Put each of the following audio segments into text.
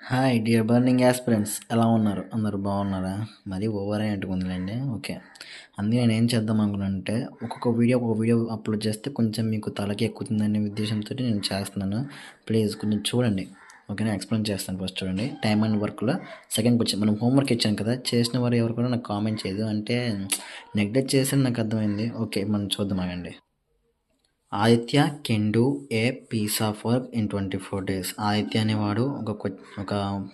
Hi dear burning aspirants, ఎలా ఉన్నారు? అందరూ బాగున్నారా? మరీ ఓవర్ అయ్యేట్టుకుందిలేండి. ఓకే, అందుకే నేను ఏం చేద్దాం అనుకున్నానంటే ఒక్కొక్క వీడియో అప్లోడ్ చేస్తే కొంచెం మీకు తలకి ఎక్కుతుందనే ఉద్దేశంతో నేను చేస్తున్నాను. ప్లీజ్ కొంచెం చూడండి, ఓకేనా? ఎక్స్ప్లెయిన్ చేస్తాను. ఫస్ట్ చూడండి, టైమ్ అండ్ వర్క్లో సెకండ్ క్వశ్చన్. మనం హోంవర్క్ ఇచ్చాను కదా, చేసిన వారు ఎవరు కూడా నాకు కామెంట్ చేయదు అంటే నెగ్లెక్ట్ చేసి నాకు అర్థమైంది. ఓకే, మనం చూద్దాం ఆగండి. Aditya can do a piece of work in 24 days. Aditya అనేవాడు ఒక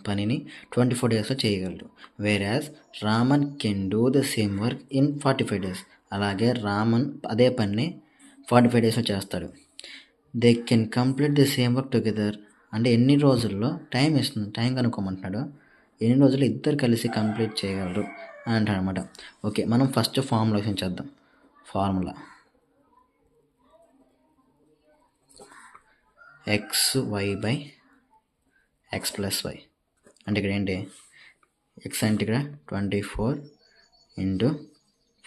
పనిని 24 daysలో చేయగలడు. Whereas Raman can do the same work in 45 days. అలాగే రామన్ అదే పనిని 45 daysలో చేస్తాడు. They can complete the same work together. అంటే ఎన్ని రోజుల్లో టైం ఇస్తుంది, టైం కనుక్కోమంటున్నాడు. ఎన్ని రోజులు ఇద్దరు కలిసి కంప్లీట్ చేయగలరు అని అంటాడు అనమాట. ఓకే, మనం ఫస్ట్ ఫార్ములా చేద్దాం. Formula XY/X + Y. అంటే ఇక్కడ ఏంటి, ఎక్స్ అంటే ఇక్కడ 24 ×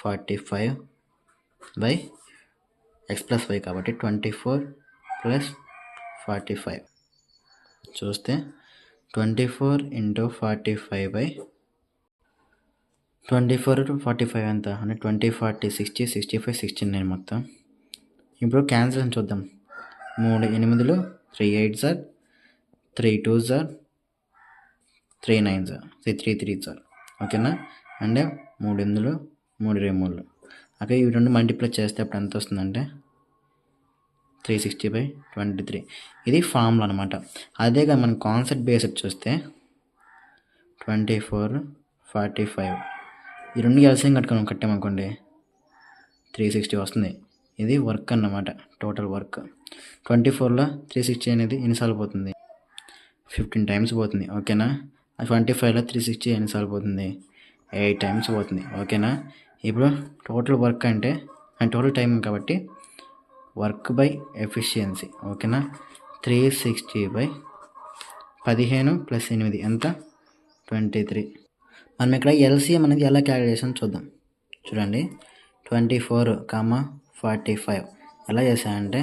45/X + Y కాబట్టి 24 + 45. చూస్తే 24 × 45/24 ఎంత అంటే 20, 40, 60, 65, 69 మొత్తం. ఇప్పుడు క్యాన్సిల్ చూద్దాం. 3 8 3 8 3 2 3 9 3 3 ఓకేనా? అంటే 3 8 3 2 అక్కడ ఇవి రెండు మల్టిప్లై చేస్తే అప్పుడు ఎంత వస్తుందంటే 360/23. ఇది ఫార్ములా అనమాట. అదేగా మనం కాన్సెప్ట్ బేస్డ్ చూస్తే 24 45 ఈ రెండు ఎల్సిఎం కట్టామనుకోండి 360 వస్తుంది. ఇది వర్క్ అన్నమాట, టోటల్ వర్క్. 24లో 360 అనేది ఎన్నిసార్లు పోతుంది? 15 times పోతుంది, ఓకేనా? 25లో 360 ఎన్నిసార్లు పోతుంది? 8 times పోతుంది, ఓకేనా? ఇప్పుడు టోటల్ వర్క్ అంటే టోటల్ టైం కాబట్టి వర్క్ బై ఎఫిషియన్సీ, ఓకేనా? 360/15 + 8 ఎంత? 23. మనం ఇక్కడ ఎల్సిఎం అనేది ఎలా క్యాలిక్యులేషన్ చూద్దాం. చూడండి, 24, 45 ఎలా చేశానంటే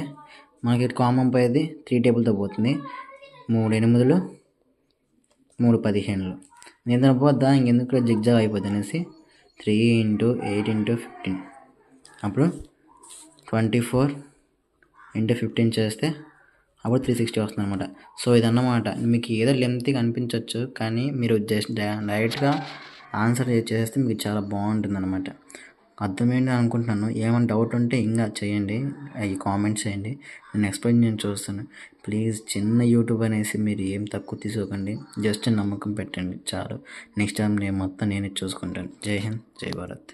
మనకి కామన్ పోయేది 3 టేబుల్తో పోతుంది. 3 8 3 15 నేను పోద్దా ఇంకెందుకు జిగ్జాగ్ అయిపోద్ది అనేసి 3 × 8 × 15 అప్పుడు 24 × 15 చేస్తే అప్పుడు 360 వస్తుంది అనమాట. సో ఇదన్నమాట. మీకు ఏదో లెంతీగా అనిపించవచ్చు, కానీ మీరు జస్ట్ డైరెక్ట్గా ఆన్సర్ చేస్తే మీకు చాలా బాగుంటుంది అనమాట. అర్థమైంది అనుకుంటున్నాను. ఏమైనా డౌట్ ఉంటే ఇంకా చేయండి, అవి కామెంట్స్ చేయండి, నేను ఎక్స్ప్లెయిన్ చూస్తాను. ప్లీజ్ చిన్న యూట్యూబ్ అనేసి మీరు ఏం తక్కువ తీసుకోకండి, జస్ట్ నమ్మకం పెట్టండి చాలు. నెక్స్ట్ టైం నేను మొత్తం నేనే చూసుకుంటాను. జై హింద్, జై భారత్.